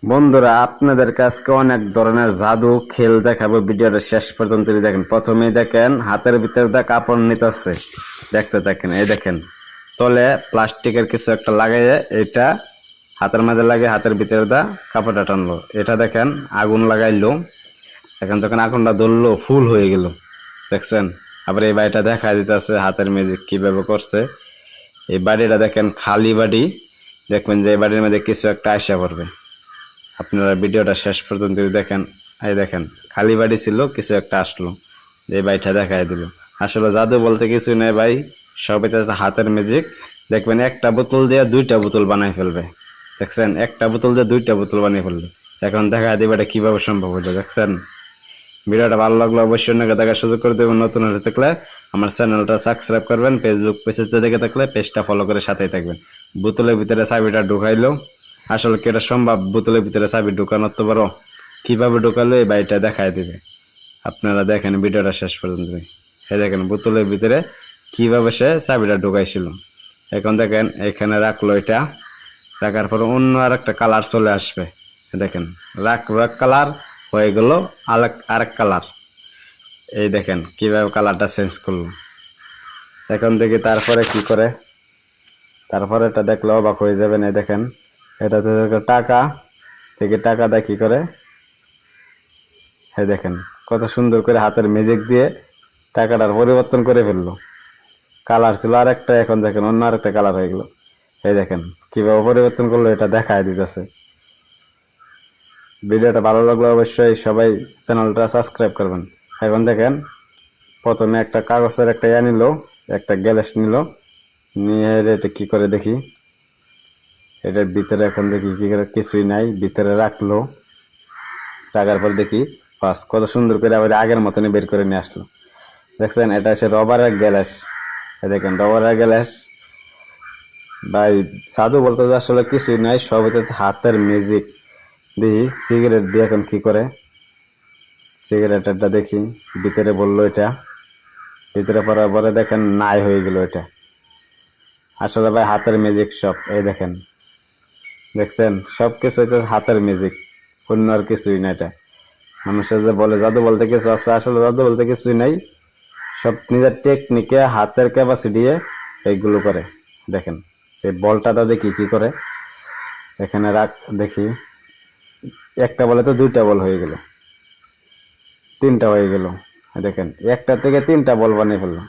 বন্ধুরা, আপনাদের কাছে অনেক ধরনের জাদু খেল দেখাবো। ভিডিওটা শেষ পর্যন্ত দেখেন। প্রথমেই দেখেন হাতের ভিতরে দা কাপড় নিতেছে, দেখতে থাকেন। এই দেখেন তলে প্লাস্টিকের কিছু একটা লাগাইয়ে এটা হাতের মাঝে লাগে, হাতের ভিতরে দা কাপড়টা টানলো। এটা দেখেন আগুন লাগাইলো। এখন যখন আগুনটা ধরলো ফুল হয়ে গেল, দেখছেন। আবার এই বাড়িটা দেখা দিতেছে হাতের ম্যাজিক কিভাবে করছে। এই বাড়িটা দেখেন খালি বাড়ি, দেখবেন যে এই বাড়ির মধ্যে কিছু একটা আসা পড়বে। আপনারা ভিডিওটা শেষ পর্যন্ত দেখেন। এই দেখেন খালি বাড়ি ছিল, কিছু একটা আসলো, এই বাড়িটা দেখাই দিল। আসলে জাদু বলতে কিছু নেই ভাই, সব এটা হাতের ম্যাজিক। দেখবেন একটা বোতল দিয়ে দুইটা বোতল বানাই ফেলবে, দেখছেন। একটা বোতল দিয়ে দুইটা বোতল বানিয়ে ফেলবে। এখন দেখা দিবে এটা কিভাবে সম্ভব হলো, দেখছেন। ভিডিওটা ভালো লাগলে অবশ্যই অন্যকে দেখার সুযোগ করে দেবেন। নতুন হয়ে থাকলে আমার চ্যানেলটা সাবস্ক্রাইব করবেন। ফেসবুক পেজে দেখে থাকলে পেজটা ফলো করে সাথেই থাকবেন। বোতলের ভিতরে চাবিটা ঢুকাইলো, আসলে কি এটা সম্ভব বোতলের ভিতরে চাবি ঢুকানোর? তো পারো কিভাবে ঢুকালো এই বাড়িটা দেখাই দিবে। আপনারা দেখেন ভিডিওটা শেষ পর্যন্ত। এই দেখেন বোতলের ভিতরে কিভাবে সে চাবিটা ঢুকাইছিল। এখন দেখেন এখানে রাখলো, এটা রাখার পর অন্য আর একটা কালার চলে আসবে। দেখেন রাখ কালার হয়ে গেল আরেক কালার। এই দেখেন কিভাবে কালারটা চেঞ্জ করলো। এখন দেখি তারপরে কি করে। তারপরে এটা দেখলে অবাক হয়ে যাবেন। এই দেখেন এটা টাকা থেকে টাকা দেয় কি করে। এই দেখেন কত সুন্দর করে হাতের ম্যাজিক দিয়ে টাকাটার পরিবর্তন করে ফেললো। কালার ছিল আরেকটা, এখন দেখেন অন্য আরেকটা কালার হয়ে গেল। এই দেখেন কিভাবে পরিবর্তন করলো, এটা দেখায় দিতেছে। ভিডিওটা ভালো লাগলে অবশ্যই সবাই চ্যানেলটা সাবস্ক্রাইব করবেন। এখন দেখেন প্রথমে একটা কাগজের একটা নিল, একটা গ্যালাস নিল, নিয়ে এটা কি করে দেখি। এটার ভিতরে এখন দেখি কি করে, কিছুই নাই, ভিতরে রাখলো। রাখার পর দেখি ফার্স্ট কত সুন্দর করে আবার আগের মতনই বের করে নিয়ে আসলো, দেখছেন। এটা হচ্ছে রবারের গ্যালাস। দেখেন রবারের গ্যালাস ভাই, সাধু বলতে আসলে কিছুই নাই, সব হচ্ছে হাতের মিউজিক। দেখি সিগারেট দিয়ে এখন কি করে। সিগারেটটা দেখি ভিতরে বললো, এটা ভিতরে পড়ার পরে দেখেন নাই হয়ে গেল। এটা আসলে ভাই হাতের ম্যাজিক সব। এই দেখেন, দেখছেন সব কিছু হচ্ছে হাতের ম্যাজিক, অন্য আর কিছুই না। এটা মানুষের যে বলে জাদু বলতে কিছু আছে, আসলে জাদু বলতে কিছুই নাই, সব নিজের টেকনিকে হাতের ক্যাপাসিটি এইগুলো করে। দেখেন এই বলটা দেখি কি করে। এখানে রাখ দেখি, একটা বলে তো দুইটা বল হয়ে গেল, তিনটা হয়ে গেল। দেখেন একটা থেকে তিনটা বল বানিয়ে ফেললো।